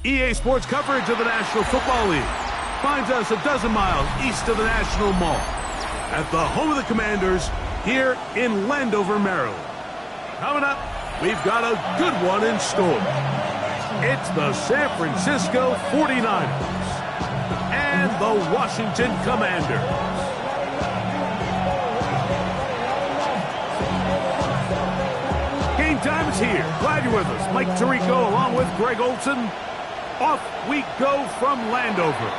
EA Sports coverage of the National Football League finds us a dozen miles east of the National Mall at the home of the Commanders here in Landover, Maryland. Coming up, we've got a good one in store. It's the San Francisco 49ers and the Washington Commanders. Game time is here. Glad you're with us. Mike Tirico along with Greg Olson. Off we go from Landover.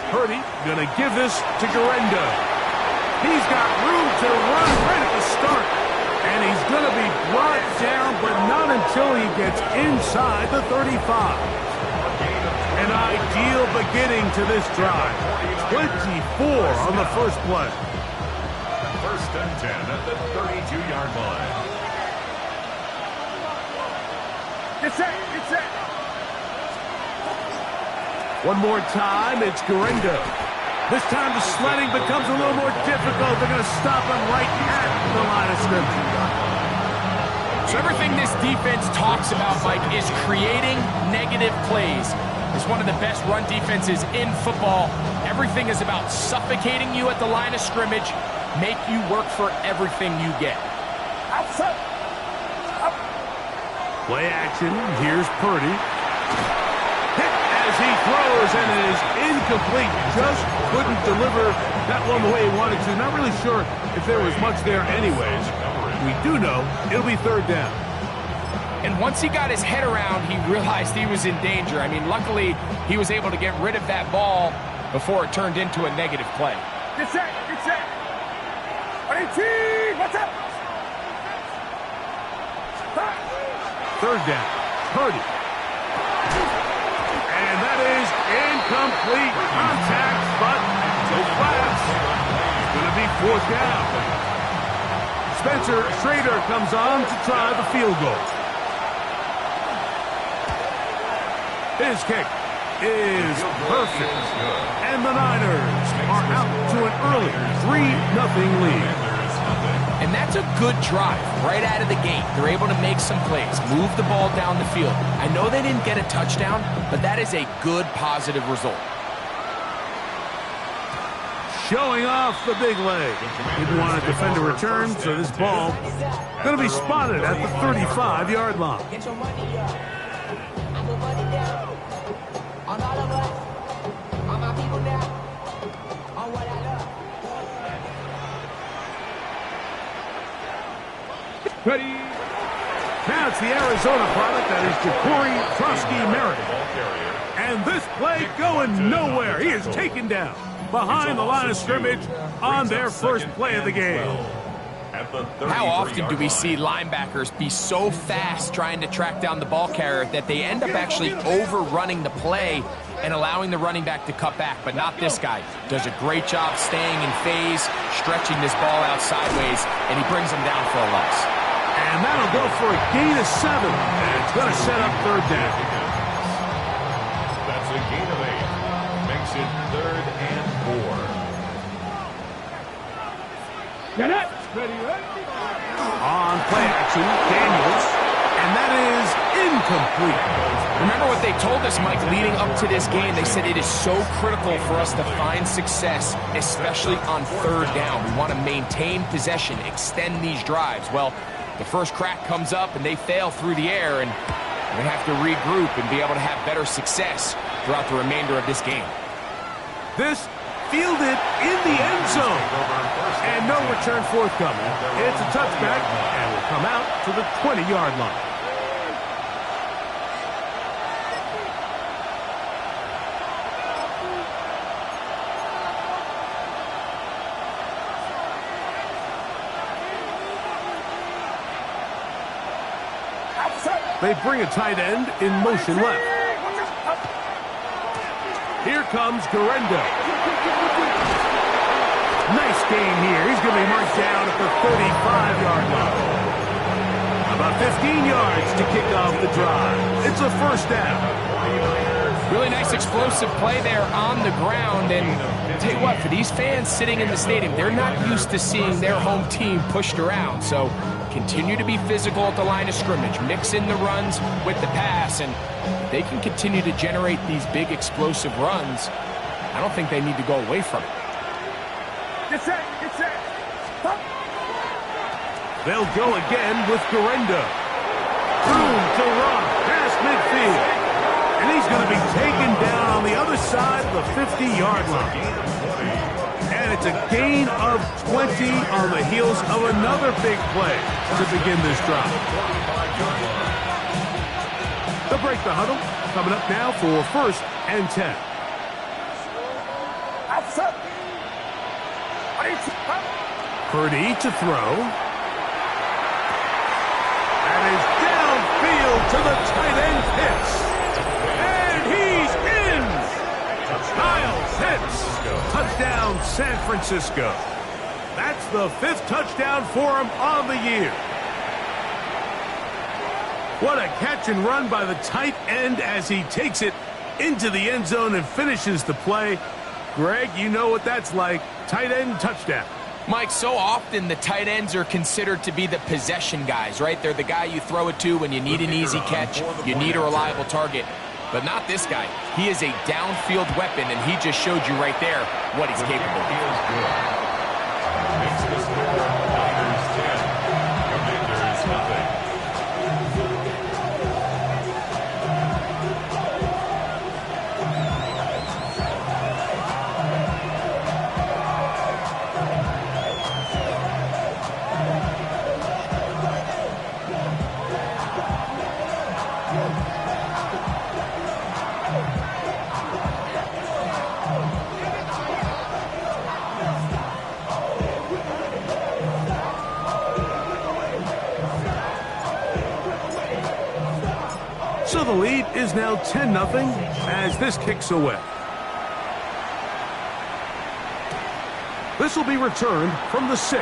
Purdy gonna give this to Guerendo. He's got room to run right at the start. And he's gonna be brought down, but not until he gets inside the 35. An ideal beginning to this drive. 24 on the first play. First and 10 at the 32-yard line. Get set, get set. One more time, it's Guerendo. This time the sledding becomes a little more difficult. They're going to stop him right at the line of scrimmage. So everything this defense talks about, Mike, is creating negative plays. It's one of the best run defenses in football. Everything is about suffocating you at the line of scrimmage, make you work for everything you get. Play action, here's Purdy. As he throws, and it is incomplete. Just couldn't deliver that one the way he wanted to. Not really sure if there was much there anyways. We do know it'll be third down. And once he got his head around, he realized he was in danger. I mean, luckily, he was able to get rid of that ball before it turned into a negative play. Get set, get set. What's up? Third down, Purdy. And that is incomplete contact, but no flags. It's going to be fourth down. Spencer Schrader comes on to try the field goal. His kick is perfect. And the Niners are out to an early 3-0 lead. And that's a good drive right out of the gate. They're able to make some plays, move the ball down the field. I know they didn't get a touchdown, but that is a good, positive result. Showing off the big leg. Didn't want to defend a return, so this ball going to be spotted at the 35-yard line. Ready. Now it's the Arizona product that is Ja'Cory Trosky-Merritt. And this play going nowhere. He is taken down behind the line of scrimmage on their first play of the game. How often do we see linebackers be so fast trying to track down the ball carrier that they end up actually overrunning the play and allowing the running back to cut back? But not this guy. Does a great job staying in phase, stretching this ball out sideways, and he brings him down for a loss. And that'll go for a gain of 7. And it's going to set up third down. That's a gain of 8. Makes it 3rd and 4. Get it. Ready. On play action, Daniels. And that is incomplete. Remember what they told us, Mike, leading up to this game. They said it is so critical for us to find success, especially on third down. We want to maintain possession, extend these drives. Well, The first crack comes up, and they fail through the air, and they're going to have to regroup and be able to have better success throughout the remainder of this game. This fielded in the end zone. And no return forthcoming. It's a touchback, and will come out to the 20-yard line. They bring a tight end in motion left. Here comes Guerendo. Nice gain here. He's going to be marked down at the 35-yard line. About 15 yards to kick off the drive. It's a first down. Really nice explosive play there on the ground. And I'll tell you what, for these fans sitting in the stadium, they're not used to seeing their home team pushed around. So continue to be physical at the line of scrimmage. Mix in the runs with the pass, and they can continue to generate these big explosive runs. I don't think they need to go away from it. They'll go again with Guerendo. Room to run past midfield. And he's going to be taken down on the other side of the 50-yard line. And it's a gain of 20 on the heels of another big play to begin this drive. They'll break the huddle. Coming up now for 1st and 10. Purdy to throw. And is downfield to the tight end Pitts. And he's in! Kyle Pitts. Touchdown, San Francisco. That's the 5th touchdown for him on the year. What a catch and run by the tight end as he takes it into the end zone and finishes the play. Greg, you know what that's like. Tight end touchdown. Mike, so often the tight ends are considered to be the possession guys, right? They're the guy you throw it to when you need an easy catch, you need a reliable target. But not this guy. He is a downfield weapon, and he just showed you right there what he's capable of. Makes the score Niners 10, Commanders nothing. So the lead is now 10-0 as this kicks away. This will be returned from the 6.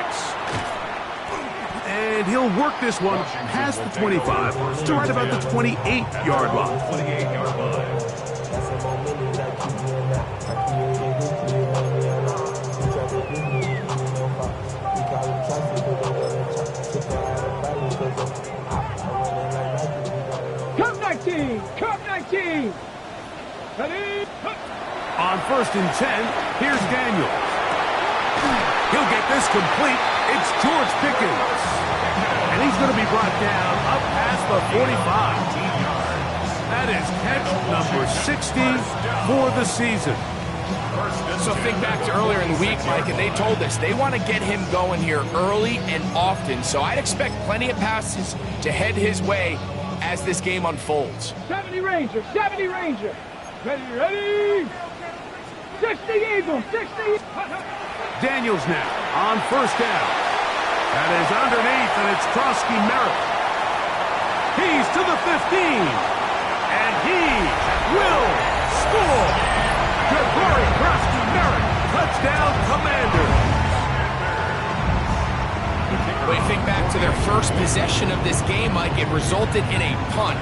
And he'll work this one past the 25 to right about the 28-yard line. 28-yard line. Cup 19. Ready? On 1st and 10, here's Daniels. He'll get this complete. It's George Pickens. And he's going to be brought down up past the 45. That is catch number 60 for the season. So think back to earlier in the week, Mike, and they told us they want to get him going here early and often. So I'd expect plenty of passes to head his way as this game unfolds. 70 Ranger, 70 Ranger. Ready. 60 Eagle, 60. Daniels now on 1st down. That is underneath, and it's Krosky Merritt. He's to the 15. And he will score. Jabari Krosky Merritt, touchdown Commanders. When you think back to their first possession of this game, Mike, it resulted in a punt.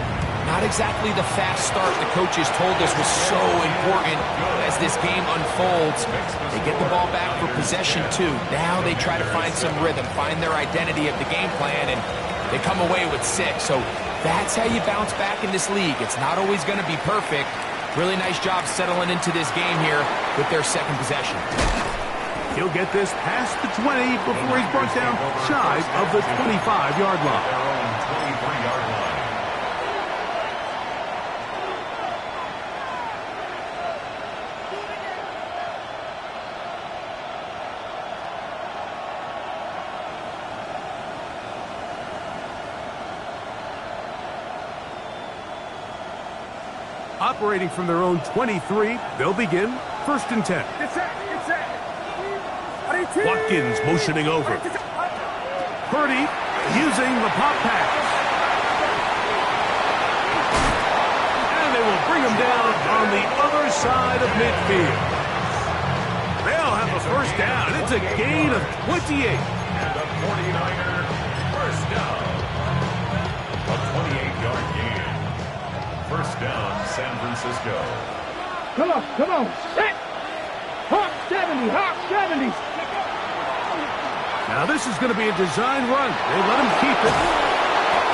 Not exactly the fast start the coaches told us was so important as this game unfolds. They get the ball back for possession 2. Now they try to find some rhythm, find their identity of the game plan, and they come away with 6. So that's how you bounce back in this league. It's not always going to be perfect. Really nice job settling into this game here with their 2nd possession. He'll get this past the 20 before he's brought down shy of the 25-yard line. Their own 23-yard line. Operating from their own 23, they'll begin 1st and 10. Watkins motioning over. Purdy using the pop pass. And they will bring him down on the other side of midfield. They'll have a first down. It's a gain of 28. And a 49er first down. A 28-yard gain. First down, San Francisco. Come on, set! Hawk 70, Hawk 70! Now this is going to be a design run. They let him keep it.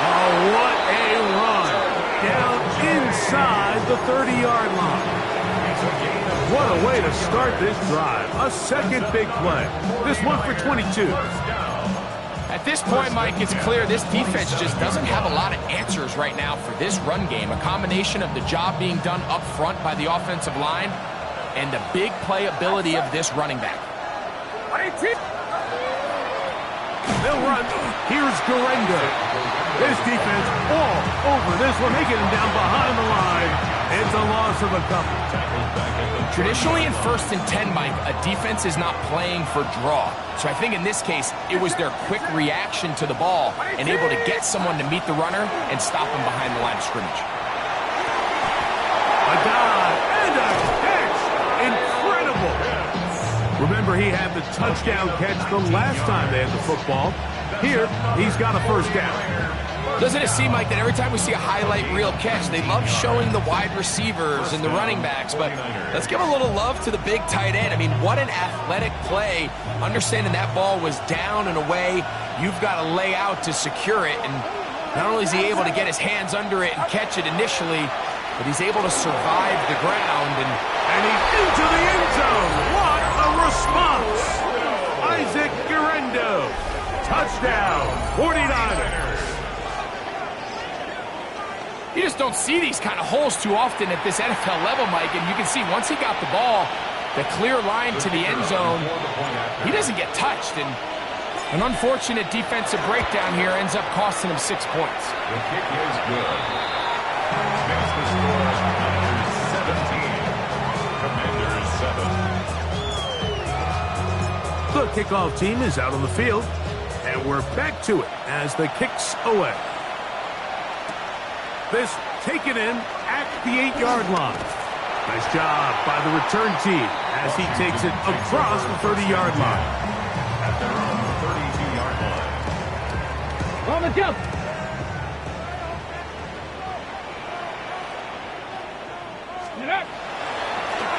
Oh, what a run. Down inside the 30-yard line. What a way to start this drive. A second big play. This one for 22. At this point, Mike, it's clear this defense just doesn't have a lot of answers right now for this run game. A combination of the job being done up front by the offensive line and the big playability of this running back. They'll run. Here's Guerrero. This defense all over this one, making him down behind the line. It's a loss of a couple. Traditionally in 1st and 10, Mike, a defense is not playing for draw. So I think in this case, it was their quick reaction to the ball and able to get someone to meet the runner and stop him behind the line of scrimmage. A dive and a catch. Incredible. Remember, he had the touchdown catch the last time they had the football. Here, he's got a first down. Doesn't it seem like that every time we see a highlight reel catch, they love showing the wide receivers and the running backs, but let's give a little love to the big tight end. I mean, what an athletic play. Understanding that ball was down and away, you've got to lay out to secure it, and not only is he able to get his hands under it and catch it initially, but he's able to survive the ground, and he's into the end zone. What a response. Isaac Guerrero. Touchdown, 49ers. You just don't see these kind of holes too often at this NFL level, Mike, and you can see once he got the ball, the clear line to the end zone, he doesn't get touched, and an unfortunate defensive breakdown here ends up costing him 6 points. The kick is good. Makes the score Commanders 17. Commanders 7. The kickoff team is out on the field, and we're back to it as the kick's away. This taken in at the 8-yard line. Nice job by the return team as he takes it across the 30-yard line. At their own 32-yard line. On the jump!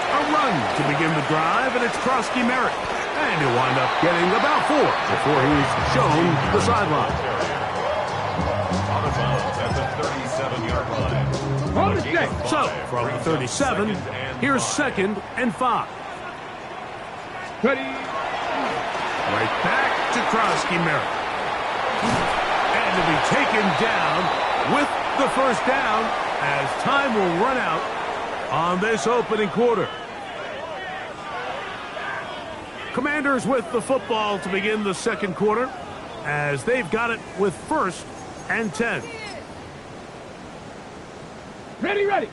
A run to begin the drive, and it's Krosky Merritt. And he'll wind up getting about 4 before he's shown the sideline. Out of bounds at the 37-yard line. On the check! So, from the 37, here's 2nd and 5. Ready? Right back to Krosky Merritt. And to be taken down with the first down as time will run out on this opening quarter. Commanders with the football to begin the second quarter as they've got it with 1st and 10. Ready, ready!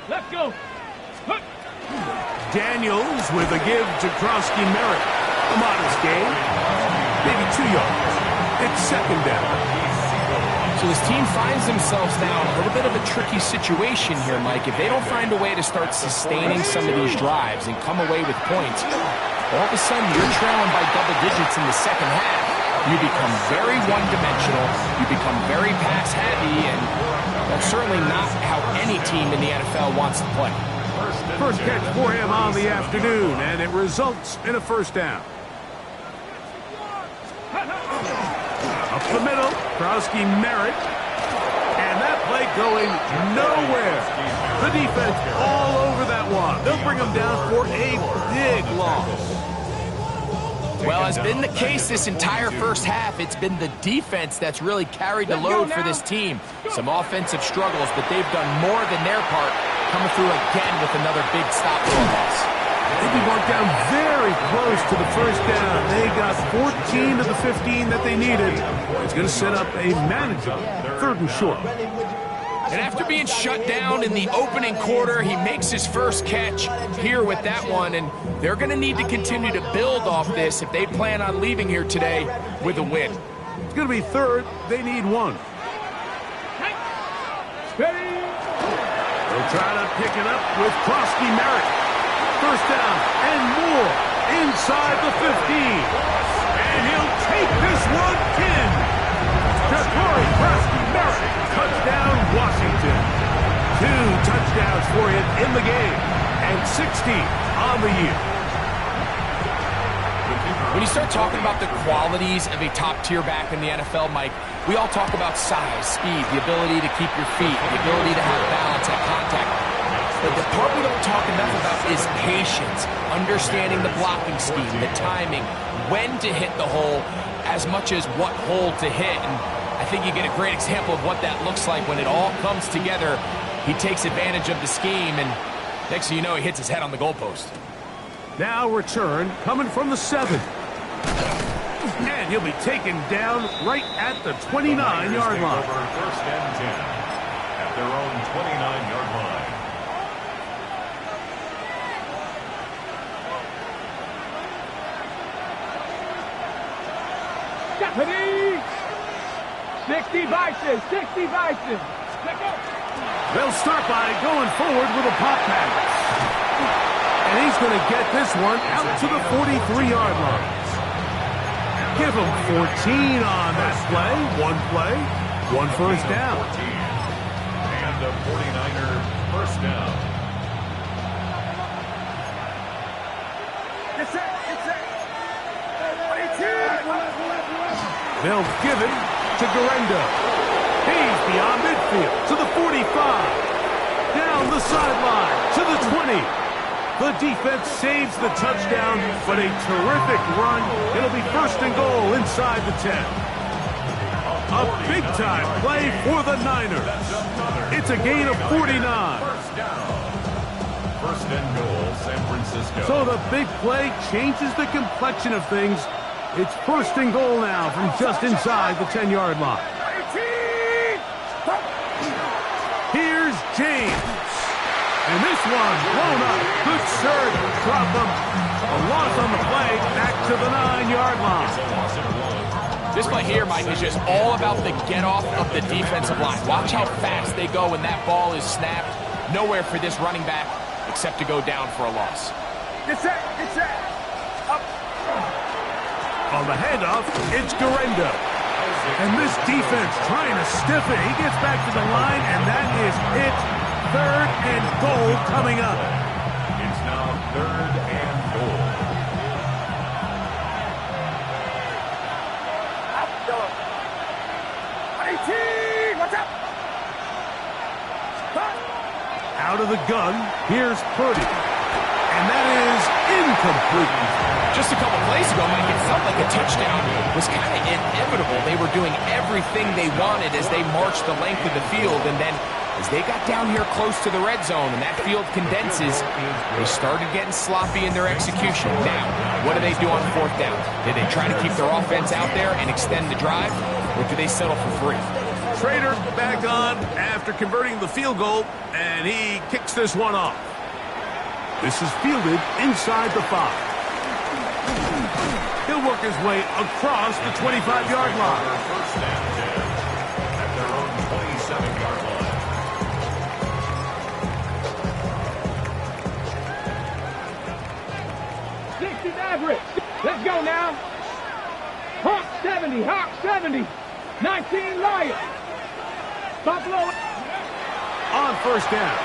Let's go! Hup. Daniels with a give to Krosky Merritt. A modest gain, maybe 2 yards. It's 2nd down. So this team finds themselves now in a little bit of a tricky situation here, Mike. If they don't find a way to start sustaining some of these drives and come away with points, all of a sudden you're trailing by double digits in the second half. You become very one-dimensional, you become very pass-heavy, and that's certainly not how any team in the NFL wants to play. First catch for him on the afternoon, and it results in a first down. Up the middle, Krosky Merritt. And that play going nowhere. The defense all over that one. They'll bring them down for a big loss. Well, as been the case this entire first half, it's been the defense that's really carried the load for this team. Some offensive struggles, but they've done more than their part, coming through again with another big stop for a loss. They've been brought down very close to the first down. They got 14 of the 15 that they needed. It's going to set up a manageable 3rd and short. And after being shut down in the opening quarter, he makes his first catch here with that one, and they're going to need to continue to build off this if they plan on leaving here today with a win. It's going to be 3rd. They need 1. They'll try to pick it up with Krosky Merritt. First down and more inside the 15. And he'll take this one in. Ja'Cory Krosky Merritt. Touchdown, Washington. 2 touchdowns for him in the game. And 60 on the year. When you start talking about the qualities of a top-tier back in the NFL, Mike, we all talk about size, speed, the ability to keep your feet, the ability to have balance at contact. But the part we don't talk enough about is patience, understanding the blocking scheme, the timing, when to hit the hole, as much as what hole to hit. And I think you get a great example of what that looks like when it all comes together. He takes advantage of the scheme, and next thing you know, he hits his head on the goalpost. Now return coming from the 7. And he'll be taken down right at the 29-yard line. First and 10 at their own 29-yard line. Stephanie! 60 Bison! 60 Bison! They'll start by going forward with a pop pass. And he's going to get this one out to the 43-yard line. Give him 14 on that play. 1 first down. And a 49er first down. They'll give it to Guerendo. He's beyond midfield to the 45. Down the sideline to the 20. The defense saves the touchdown, but a terrific run. It'll be 1st and goal inside the 10. A big-time play for the Niners. It's a gain of 49. First down. 1st and goal, San Francisco. So the big play changes the complexion of things. It's 1st and goal now from just inside the 10-yard line. Here's James. And this one blown up. Good serve. Drop him. A loss on the play. Back to the 9-yard line. This play here, Mike, is just all about the get-off of the defensive line. Watch how fast they go when that ball is snapped. Nowhere for this running back except to go down for a loss. Get set! Get set! Up! On the handoff, it's Guerendo. And this defense trying to stiff it. He gets back to the line, and that is it. 3rd and goal coming up. It's now 3rd and goal. What's up? Out of the gun, here's Purdy. And that is incomplete. Just a couple plays ago, Mike, it felt like a touchdown was kind of inevitable. They were doing everything they wanted as they marched the length of the field, and then as they got down here close to the red zone and that field condenses, they started getting sloppy in their execution. Now, what do they do on 4th down? Do they try to keep their offense out there and extend the drive, or do they settle for 3? Trader back on after converting the field goal, and he kicks this one off. This is fielded inside the 5. He'll work his way across the 25-yard line. First and 10 at their own 27-yard line. Let's go now. Hawk 70, Hawk 70. 19 Lions. Buffalo. On 1st down,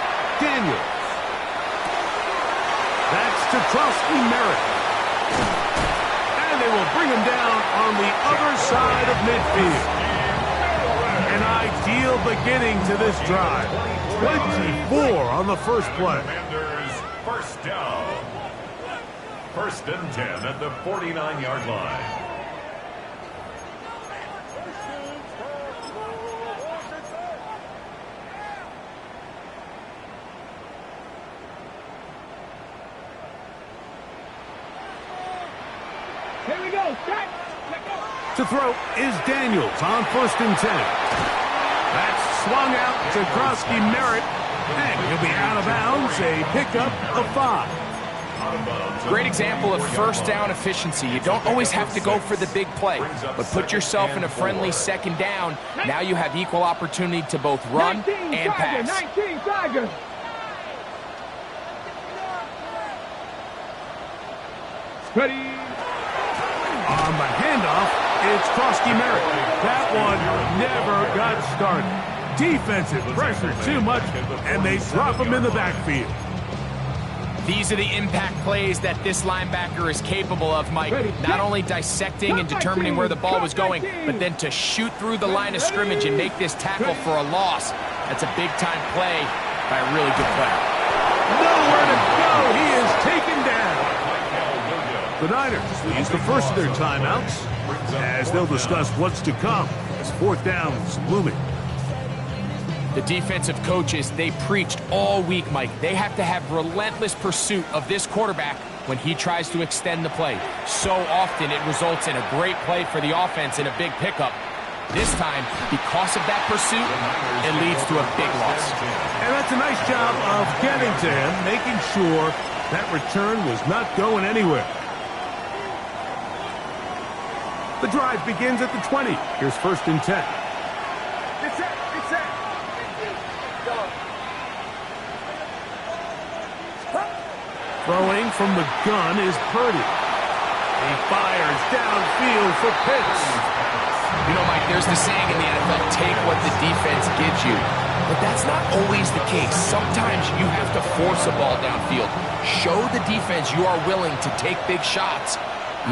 Daniels. That's to Krosky Merritt. And they will bring him down on the other side of midfield. And An ideal beginning to this drive. 24 on the first play. Commanders first down. First and 10 at the 49-yard line. Here we go. Set. Let go. To throw is Daniels on first and 10. That's swung out to Krosky Merritt, and he'll be out of bounds, a pickup of 5. Great example of first down efficiency. You don't always have to go for the big play, but put yourself in a friendly second down. Now you have equal opportunity to both run and pass. 19 Tigers. Ready. On the handoff, it's Krosky Merritt. That one never got started. Defensive pressure too much, and they drop him in the backfield. These are the impact plays that this linebacker is capable of, Mike. Not only dissecting and determining where the ball was going, but then to shoot through the line of scrimmage and make this tackle for a loss. That's a big-time play by a really good player. Nowhere to go. He is taken down. The Niners use the first of their timeouts as they'll discuss what's to come as fourth down is looming. The defensive coaches, they preached all week, Mike. They have to have relentless pursuit of this quarterback when he tries to extend the play. So often it results in a great play for the offense and a big pickup. This time, because of that pursuit, it leads to a big loss. And that's a nice job of getting to him, making sure that return was not going anywhere. The drive begins at the 20. Here's first and 10. It's set. It's set. Throwing from the gun is Purdy. He fires downfield for Pitts. You know, Mike, there's the saying in the NFL, take what the defense gives you. But that's not always the case. Sometimes you have to force a ball downfield. Show the defense you are willing to take big shots.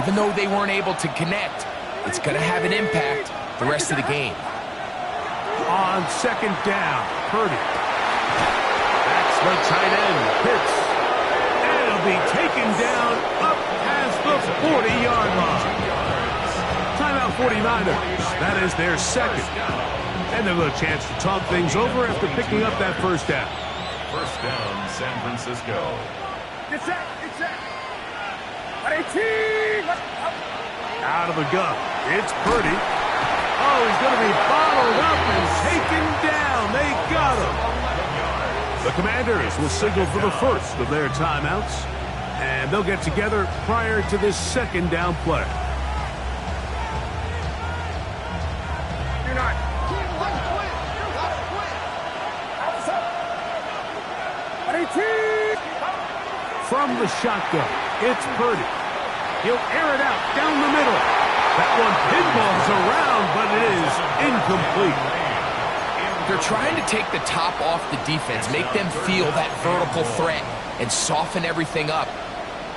Even though they weren't able to connect, it's going to have an impact the rest of the game. On second down, Purdy. That's the tight end, Pitts. And he'll be taken down up past the 40-yard line. Timeout 49ers. That is their second. And they'll have a chance to talk things over after picking up that first down. First down, San Francisco. It's set. It's set. 18. Out of the gun, it's Purdy. Oh, he's going to be bottled up and taken down. They got him. The Commanders will signal for the first of their timeouts, and they'll get together prior to this second down play. You're not. From the shotgun, it's Purdy. He'll air it out down the middle. That one pinballs around, but it is incomplete. They're trying to take the top off the defense, make them feel that vertical threat, and soften everything up.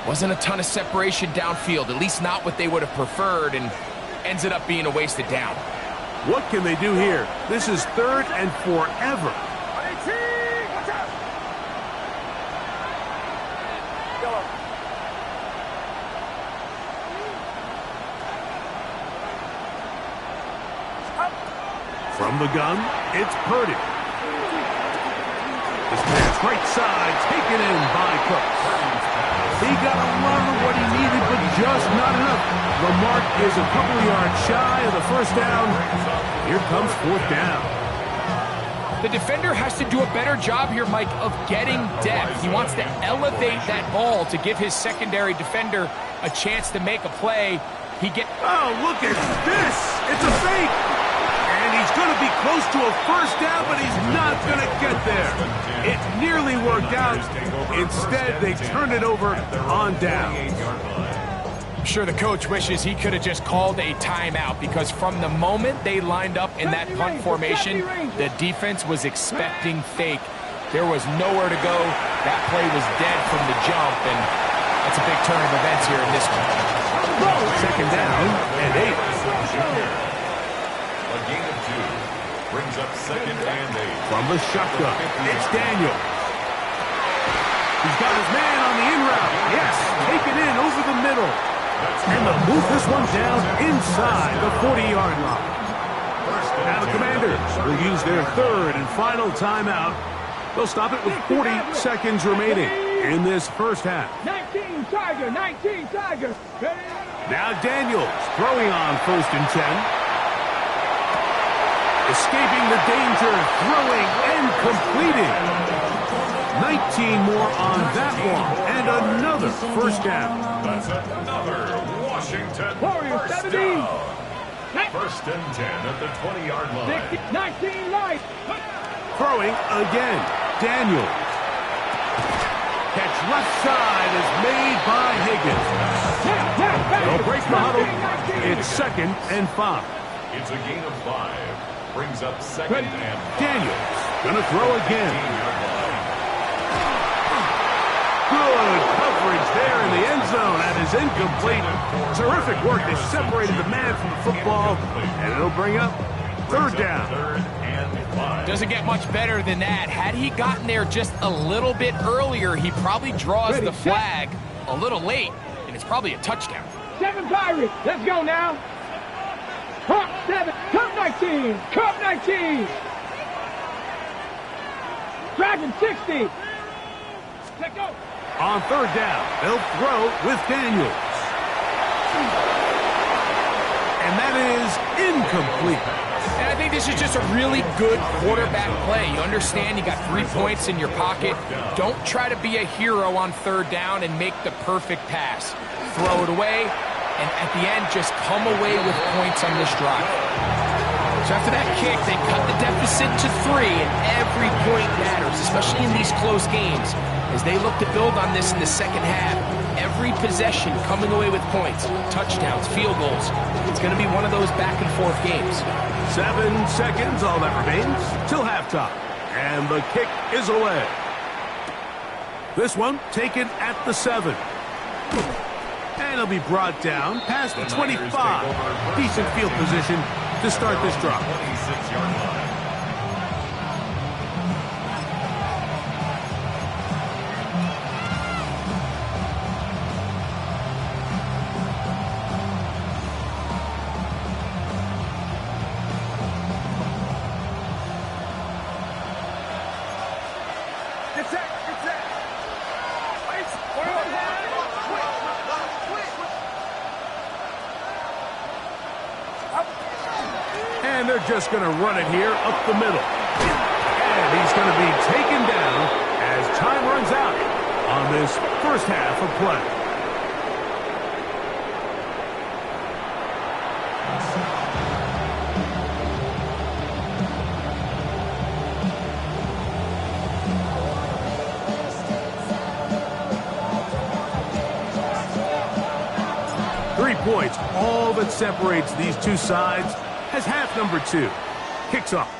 Wasn't a ton of separation downfield, at least not what they would have preferred, and ends it up being a wasted down. What can they do here? This is third and forever. From the gun, it's Purdy. This pass right side, taken in by Cooks. He got a lot of what he needed, but just not enough. The mark is a couple of yards shy of the first down. Here comes fourth down. The defender has to do a better job here, Mike, of getting depth. He wants to elevate that ball to give his secondary defender a chance to make a play. Oh, look at this! It's a fake! And he's going to be close to a first down, but he's not going to get there. It nearly worked out. Instead, they turn it over on down. I'm sure the coach wishes he could have just called a timeout, because from the moment they lined up in that punt formation, the defense was expecting fake. There was nowhere to go. That play was dead from the jump, and that's a big turn of events here in this one. Second down and 8. A gain of 2 brings up 2nd and 8. From the shotgun, it's Daniels. He's got his man on the in route. Yes, take it in over the middle. And they'll move this one down inside the 40-yard line. Now the Commanders will use their 3rd and final timeout. They'll stop it with 40 seconds remaining in this first half. 19 Tiger, 19 Tiger. Now Daniels throwing on 1st and 10. Escaping the danger, throwing and completing. 19 more on that one, and another first down. That's another Washington Warriors, first 17. down. 1st and 10 at the 20-yard line. 19 light. Throwing again, Daniels. Catch left side is made by Higgins. They'll break the huddle. It's 2nd and 5. It's a gain of 5. Brings up 2nd and 5. Daniels gonna throw again. 15-yard line. Good coverage there in the end zone. That is incomplete. Terrific work. They separated the man from the football, and it'll bring up 3rd down. 3rd and 5. Doesn't get much better than that. Had he gotten there just a little bit earlier, he probably draws the flag a little late, and it's probably a touchdown. 7 Pirates. Let's go now. Hawk 7. Cup 19. Cup 19. Dragon 60. Let's go. On 3rd down, they'll throw with Daniels. And that is incomplete. And I think this is just a really good quarterback play. You understand you got 3 points in your pocket. Don't try to be a hero on 3rd down and make the perfect pass. Throw it away, and at the end, just come away with points on this drive. So after that kick, they cut the deficit to 3, and every point matters, especially in these close games. As they look to build on this in the second half, every possession coming away with points, touchdowns, field goals. It's going to be one of those back-and-forth games. 7 seconds, all that remains, till halftime. And the kick is away. This one taken at the 7. And it'll be brought down past the 25. Decent field position to start this drive. 26-yard line. And they're just going to run it here up the middle. And he's going to be taken down as time runs out on this first half of play. Points, all that separates these two sides, as half number 2 kicks off.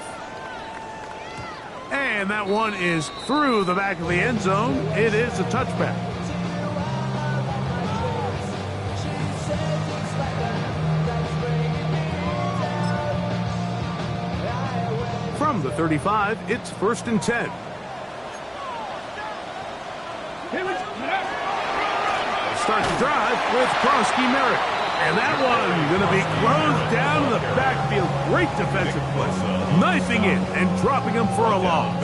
And that one is through the back of the end zone. It is a touchback. From the 35, it's 1st and 10. Start the drive with Krosky Merritt. And that one going to be closed down in the backfield. Great defensive play. Knifing in and dropping him for a loss.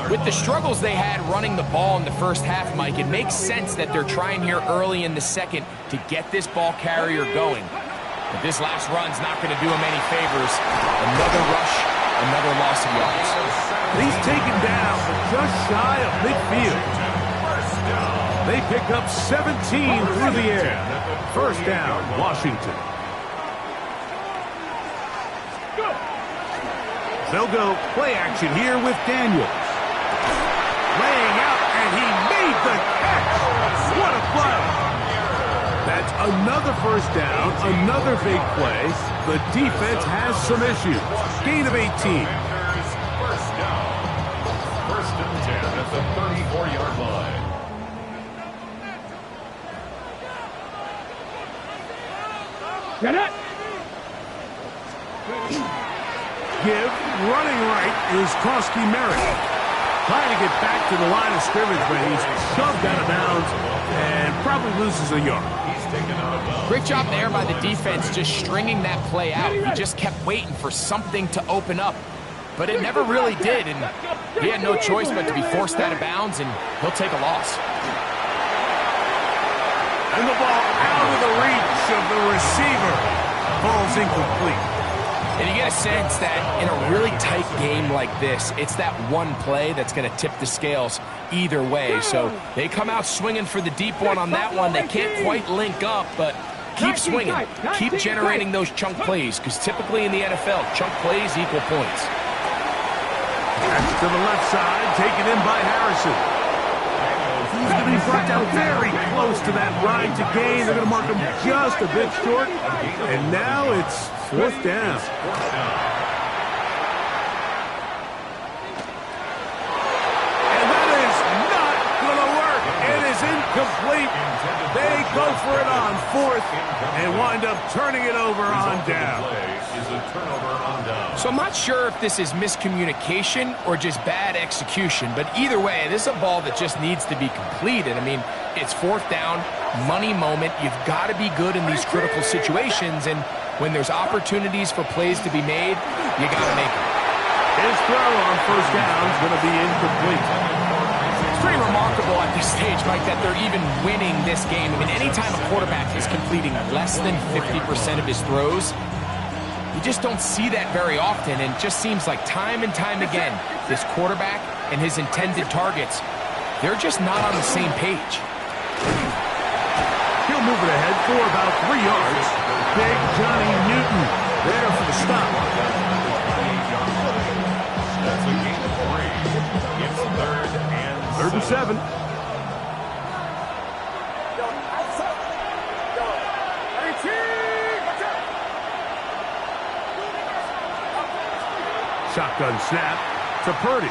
With the struggles they had running the ball in the first half, Mike, it makes sense that they're trying here early in the second to get this ball carrier going. But this last run's not going to do him any favors. Another rush, another loss of yards. He's taken down just shy of midfield. They pick up 17 through the air. First down, Washington. They'll go play action here with Daniels. Laying out, and he made the catch. What a play. That's another first down, another big play. The defense has some issues. Gain of 18. First down. 1st and 10 at the 34-yard line. Get it! give. Running right is Koski Merritt. Trying to get back to the line of scrimmage, but he's shoved out of bounds and probably loses a yard. Great job there by the defense just stringing that play out. He just kept waiting for something to open up, but it never really did, and he had no choice but to be forced out of bounds, and he'll take a loss. And the ball out of the reach of the receiver. Ball's incomplete. And you get a sense that in a really tight game like this, it's that one play that's going to tip the scales either way. So they come out swinging for the deep one on that one. They can't quite link up, but keep swinging. Keep generating those chunk plays, because typically in the NFL, chunk plays equal points. That's to the left side, taken in by Harrison. He's going to be brought down very close to that line to gain. They're going to mark him just a bit short. And now it's fourth down. And that is not going to work. It is incomplete. They go for it on fourth and wind up turning it over on down. So I'm not sure if this is miscommunication or just bad execution, but either way, this is a ball that just needs to be completed. I mean, it's fourth down, money moment. You've got to be good in these critical situations, and when there's opportunities for plays to be made, you got to make them. His throw on first down is going to be incomplete. It's pretty remarkable at this stage, Mike, that they're even winning this game. I mean, anytime a quarterback is completing less than 50% of his throws, you just don't see that very often, and it just seems like time and time again, this quarterback and his intended targets, they're just not on the same page. He'll move it ahead for about 3 yards. Big Johnny Newton there for the stop. That's a gain of 3. It's third and 7. Shotgun snap to Purdy.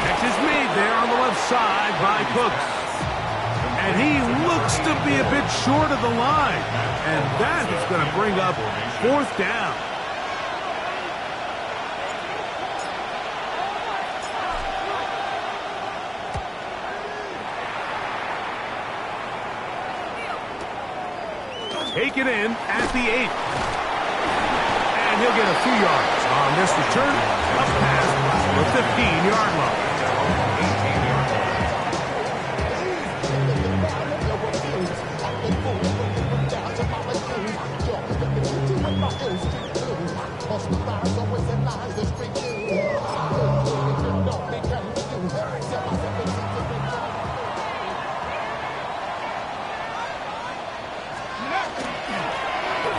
Catch is made there on the left side by Cooks. And he looks to be a bit short of the line. And that is going to bring up fourth down. Take it in at the 8. And he'll get a few yards on this return, up past the 15-yard line.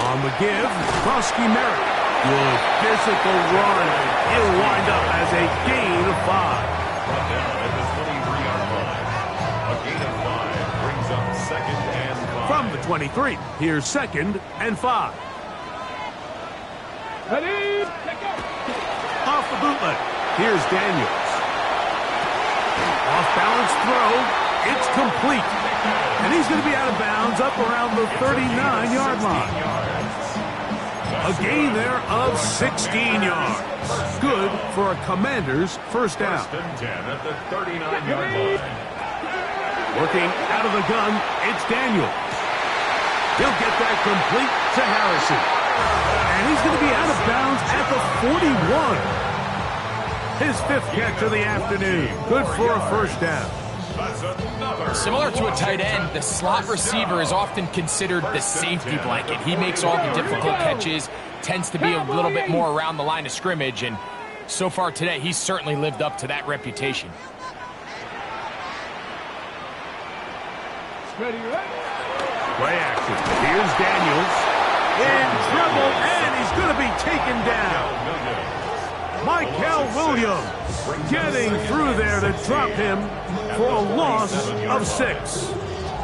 On the give, Koski Merritt. Good physical run. He'll wind up as a gain of 5. Brought down at the 23-yard line. A gain of 5 brings up second and 5. From the 23, here's second and 5. Ready? Off the bootleg, here's Daniels. Off-balance throw, it's complete. And he's going to be out of bounds up around the 39-yard line. A gain there of 16 yards. Good for a Commander's first down. First and 10 at the 39-yard line. Working out of the gun, it's Daniels. He'll get that complete to Harrison. And he's going to be out of bounds at the 41. His 5th catch of the afternoon. Good for a first down. Similar to a tight end, the slot receiver is often considered the safety blanket. He makes all the difficult catches, tends to be a little bit more around the line of scrimmage, and so far today, he's certainly lived up to that reputation. Play action. Here's Daniels. In trouble, and he's going to be taken down. Mykel Williams getting through there to drop him for a loss of 6.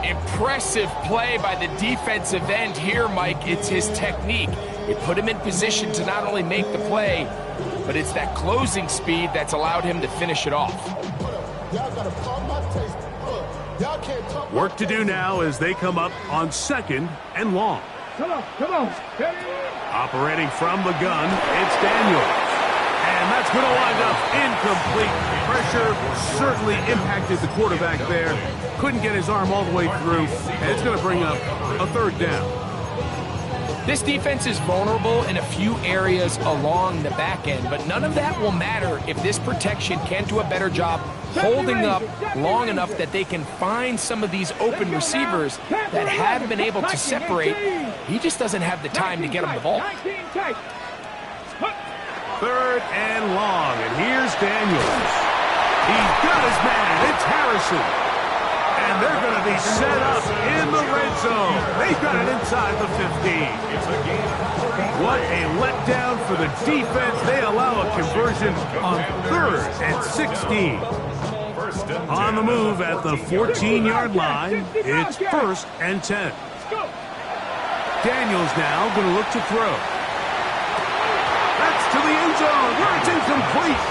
Impressive play by the defensive end here, Mike. It's his technique. It put him in position to not only make the play, but it's that closing speed that's allowed him to finish it off. Work to do now as they come up on second and long. Come on, come on. Operating from the gun, it's Daniels. And that's going to wind up incomplete. Pressure certainly impacted the quarterback there. Couldn't get his arm all the way through, and it's going to bring up a third down. This defense is vulnerable in a few areas along the back end, but none of that will matter if this protection can't do a better job holding up long enough that they can find some of these open receivers that have been able to separate. He just doesn't have the time to get him the ball. Third and long, and here's Daniels. He's got his man. It's Harrison. And they're going to be set up in the red zone. They've got it inside the 15. What a letdown for the defense. They allow a conversion on 3rd and 16. On the move at the 14-yard line, it's 1st and 10. Daniels now going to look to throw. That's to the end zone where it's incomplete.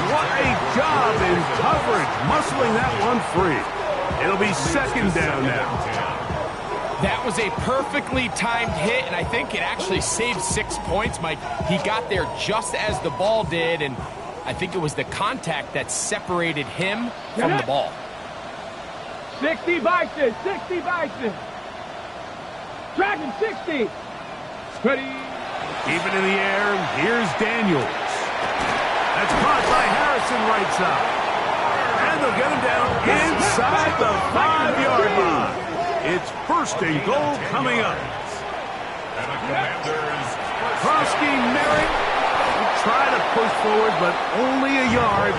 What a job in coverage, muscling that one free. It'll be 2nd down now. That was a perfectly timed hit, and I think it actually saved 6 points, Mike. He got there just as the ball did, and I think it was the contact that separated him from the ball. 60 Bison, 60 Bison. Dragon 60. Ready. Keep it in the air. Here's Daniels. That's caught by Harrison right side. And they'll get him down inside the 5-yard line. It's 1st and goal coming up. Krosky Merritt will try to push forward, but only a yard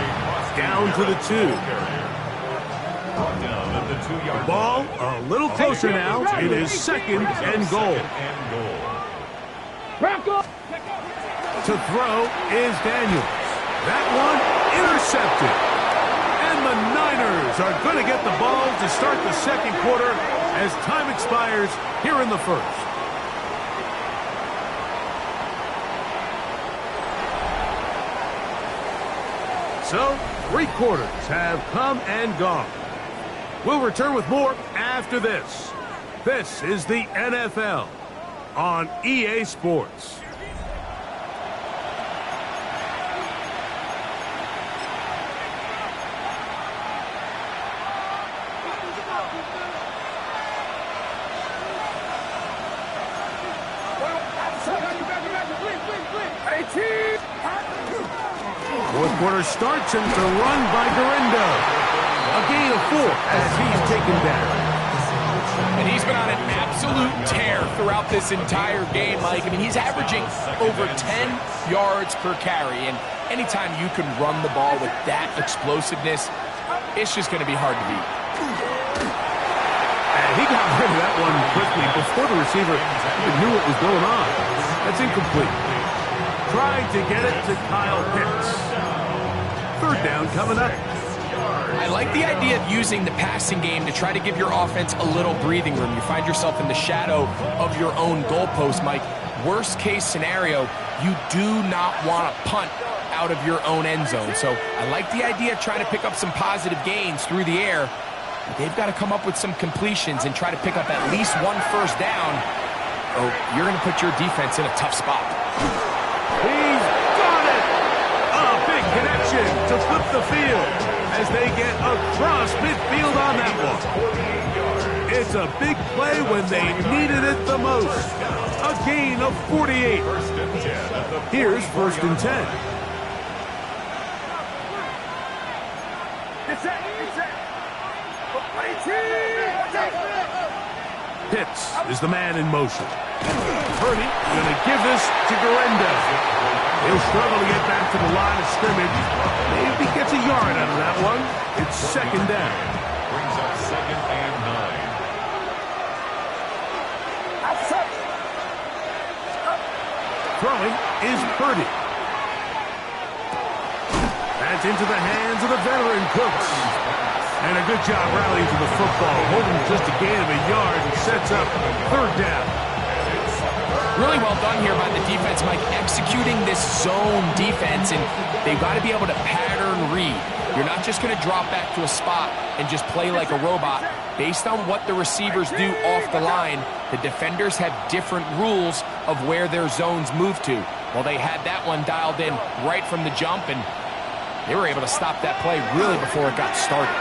down to the 2. The ball a little closer now. It is 2nd and goal. To throw is Daniels. That one intercepted. And the Niners are going to get the ball to start the 2nd quarter as time expires here in the 1st. So, 3 quarters have come and gone. We'll return with more after this. This is the NFL on EA Sports. Fourth quarter starts, and it's a run by Guerrero. A gain of 4 as he's taken down. And he's been on an absolute tear throughout this entire game, Mike. I mean, he's averaging over 10 yards per carry. And anytime you can run the ball with that explosiveness, it's just going to be hard to beat. And he got rid of that one quickly before the receiver even knew what was going on. That's incomplete. Trying to get it to Kyle Pitts. 3rd down coming up. I like the idea of using the passing game to try to give your offense a little breathing room. You find yourself in the shadow of your own goalpost, Mike. Worst case scenario, you do not want to punt out of your own end zone. So I like the idea of trying to pick up some positive gains through the air. But they've got to come up with some completions and try to pick up at least 1 first down. Oh, you're going to put your defense in a tough spot. He's got it! A big connection to flip the field as they get across midfield on that one. It's a big play when they needed it the most. A gain of 48. Here's 1st and 10. Pitts is the man in motion. Purdy going to give this to Guerrero. He'll struggle to get back to the line of scrimmage. Maybe gets a yard out of that one. It's 2nd down. Brings up 2nd and 9. Throwing is Purdy. That's into the hands of the veteran Cooks. And a good job rallying to the football, holding just a gain of a yard and sets up 3rd down. Really well done here by the defense, Mike, executing this zone defense, and they've got to be able to pattern read. You're not just going to drop back to a spot and just play like a robot. Based on what the receivers do off the line, the defenders have different rules of where their zones move to. Well, they had that one dialed in right from the jump, and they were able to stop that play really before it got started.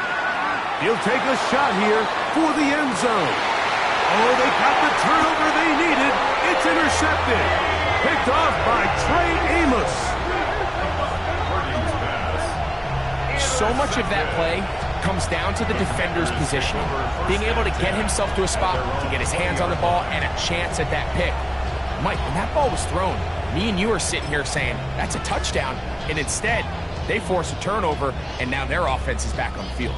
He'll take a shot here for the end zone. Oh, they got the turnover they needed. It's intercepted. Picked off by Trey Amos. So much of that play comes down to the defender's positioning. Being able to get himself to a spot, to get his hands on the ball, and a chance at that pick. Mike, when that ball was thrown, me and you are sitting here saying, that's a touchdown. And instead, they force a turnover, and now their offense is back on the field.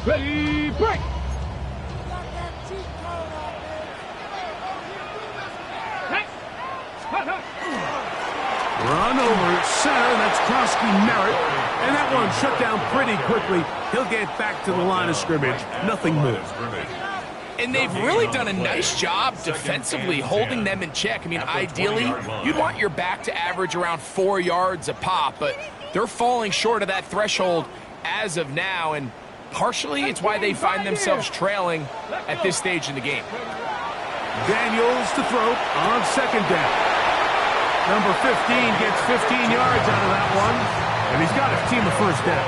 Ready, break! Run over center, that's Krosky Merritt. And that one shut down pretty quickly. He'll get back to the line of scrimmage. Nothing more. And they've really done a nice job defensively holding them in check. I mean, ideally, you'd want your back to average around 4 yards a pop, but they're falling short of that threshold as of now, and partially it's why they find themselves trailing at this stage in the game. Daniels to throw on second down. Number 15 gets 15 yards out of that one, and he's got his team a first down.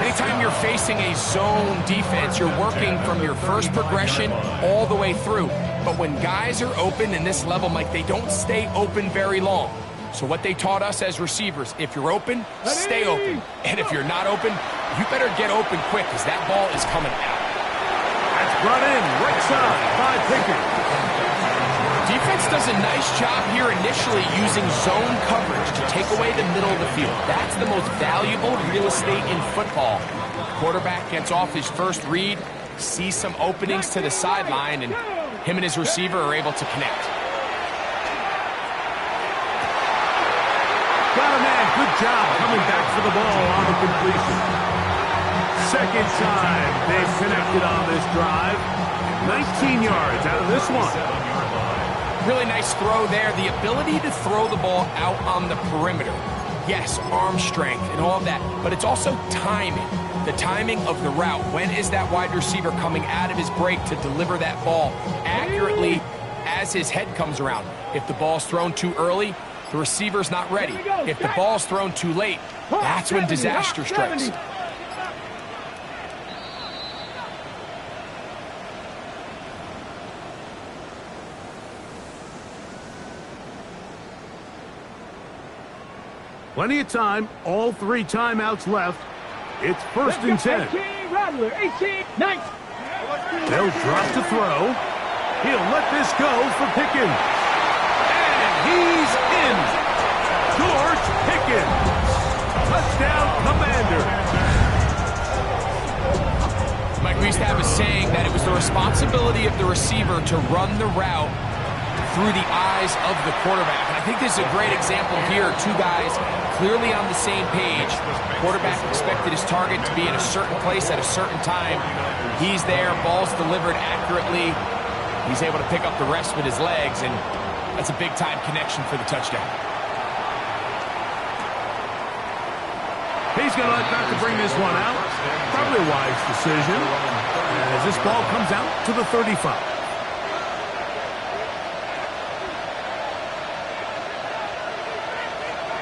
Anytime you're facing a zone defense, you're working from your first progression all the way through. But when guys are open in this level, Mike, they don't stay open very long. So what they taught us as receivers, if you're open, stay open. And if you're not open, you better get open quick, because that ball is coming out. That's brought in right side by Pickens. Defense does a nice job here initially using zone coverage to take away the middle of the field. That's the most valuable real estate in football. Quarterback gets off his first read, sees some openings to the sideline, and him and his receiver are able to connect. Got a man, good job coming back for the ball on the completion. Second time they've connected on this drive. 19 yards out of this one. Really nice throw there. The ability to throw the ball out on the perimeter. Yes, arm strength and all of that, but it's also timing. The timing of the route. When is that wide receiver coming out of his break to deliver that ball accurately as his head comes around? If the ball's thrown too early, the receiver's not ready. If the ball's thrown too late, that's when disaster strikes. Plenty of time, all 3 timeouts left. It's first and 10. 18, Rattler, 18, 19. They'll drop to throw. He'll let this go for Pickens. And he's in. George Pickens. Touchdown, Commander. Mike, we used to have a saying that it was the responsibility of the receiver to run the route through the eyes of the quarterback. And I think this is a great example here. 2 guys clearly on the same page. Quarterback expected his target to be in a certain place at a certain time. He's there, ball's delivered accurately. He's able to pick up the rest with his legs, and that's a big-time connection for the touchdown. He's going to elect not to bring this one out. Probably a wise decision, as this ball comes out to the 35.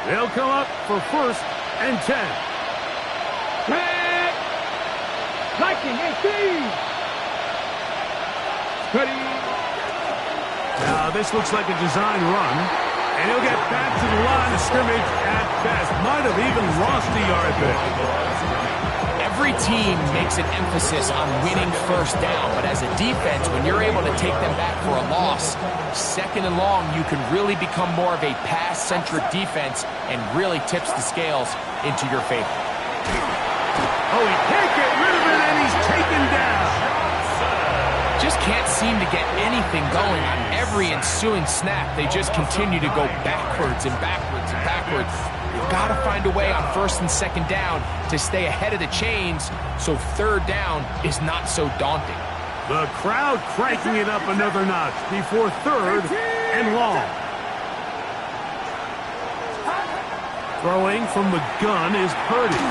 They'll come up for first and 10. Back. Viking 18. Ready. Now this looks like a design run, and he'll get back to the line of scrimmage at best. Might have even lost a yard there. Every team makes an emphasis on winning first down, but as a defense, when you're able to take them back for a loss, second and long, you can really become more of a pass-centric defense and really tips the scales into your favor. Oh, he can't get rid of it, and he's taken down. Just can't seem to get anything going on every ensuing snap. They just continue to go backwards and backwards and backwards. You've got to find a way on first and second down to stay ahead of the chains so third down is not so daunting. The crowd cranking it up another notch before third and long. Throwing from the gun is Purdy.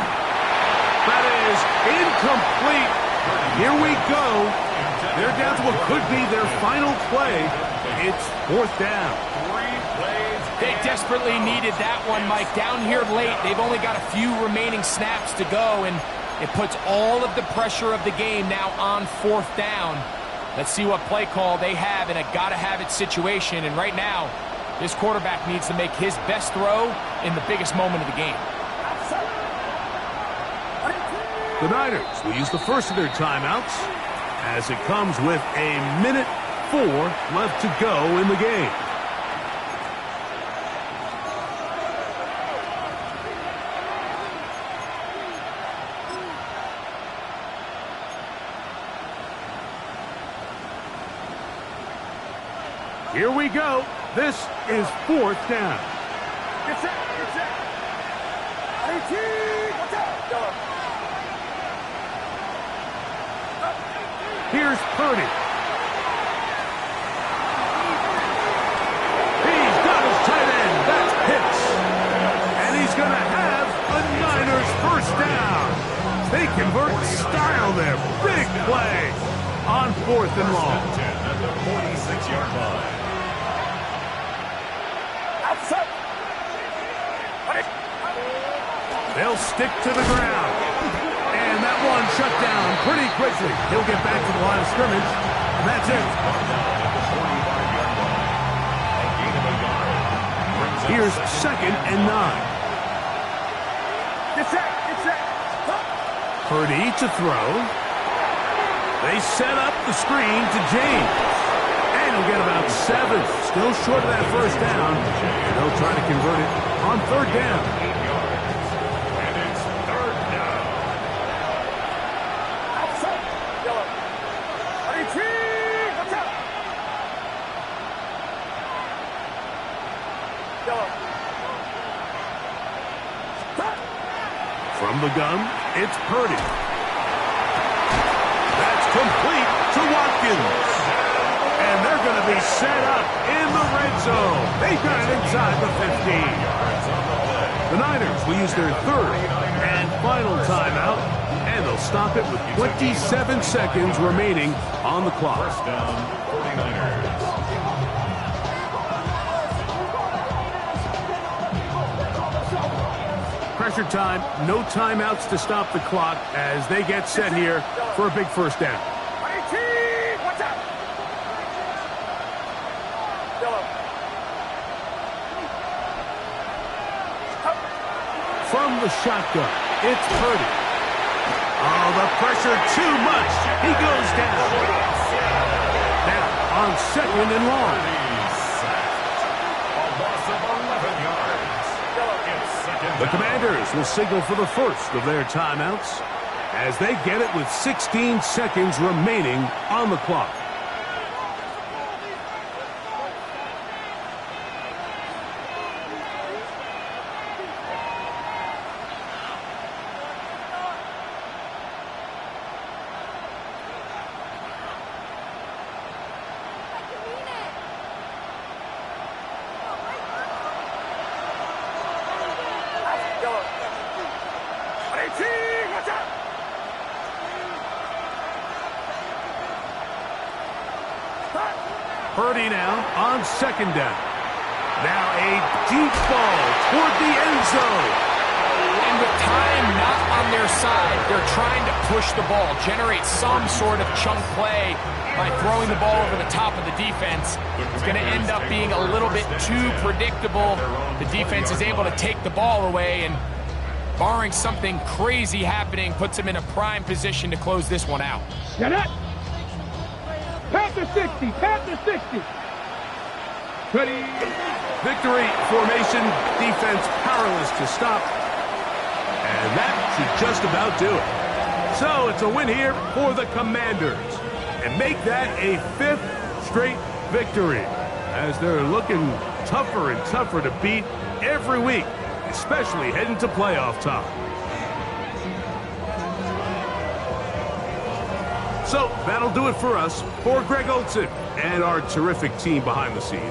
That is incomplete. Here we go. They're down to what could be their final play. It's 4th down. They desperately needed that one, Mike. Down here late, they've only got a few remaining snaps to go, and it puts all of the pressure of the game now on 4th down. Let's see what play call they have in a gotta-have-it situation. And right now, this quarterback needs to make his best throw in the biggest moment of the game. The Niners will use the first of their timeouts as it comes with a minute 4 left to go in the game. Here we go. This is 4th down. Get set. Get set. 18. Watch out. Go. Here's Purdy. He's got his tight end. That's Pitts. And he's going to have a Niners first down. They convert style there. Big play on 4th and long. At the 46-yard line. They'll stick to the ground. And that one shut down pretty quickly. He'll get back to the line of scrimmage. And that's it. Here's 2nd and 9. Get set. Get set. Purdy to throw. They set up the screen to James. And he'll get about 7. Still short of that first down. And they'll try to convert it on 3rd down. From the gun, it's Purdy. That's complete to Watkins. And they're going to be set up in the red zone. They got it inside the 15. The Niners will use their 3rd and final timeout, and they'll stop it with 27 seconds remaining on the clock. First down, 49ers. Pressure time, no timeouts to stop the clock as they get set here for a big first down. 18. Watch out. From the shotgun, it's Purdy. Oh, the pressure too much. He goes down. Now on 2nd and long. A loss of 11 yards. It's 2nd The down. Commanders will signal for the first of their timeouts as they get it with 16 seconds remaining on the clock. Purdy now on 2nd down. Now a deep ball toward the end zone. And with time not on their side, they're trying to push the ball, generate some sort of chunk play by throwing the ball over the top of the defense. It's going to end up being a little bit too predictable. The defense is able to take the ball away, and barring something crazy happening, puts them in a prime position to close this one out. Get it. Panther 60. Panther 60. Ready. Victory formation, defense powerless to stop. And that should just about do it. So it's a win here for the Commanders. And make that a 5th straight victory as they're looking tougher and tougher to beat every week, especially heading to playoff time. So that'll do it for us. For Greg Olsen and our terrific team behind the scenes.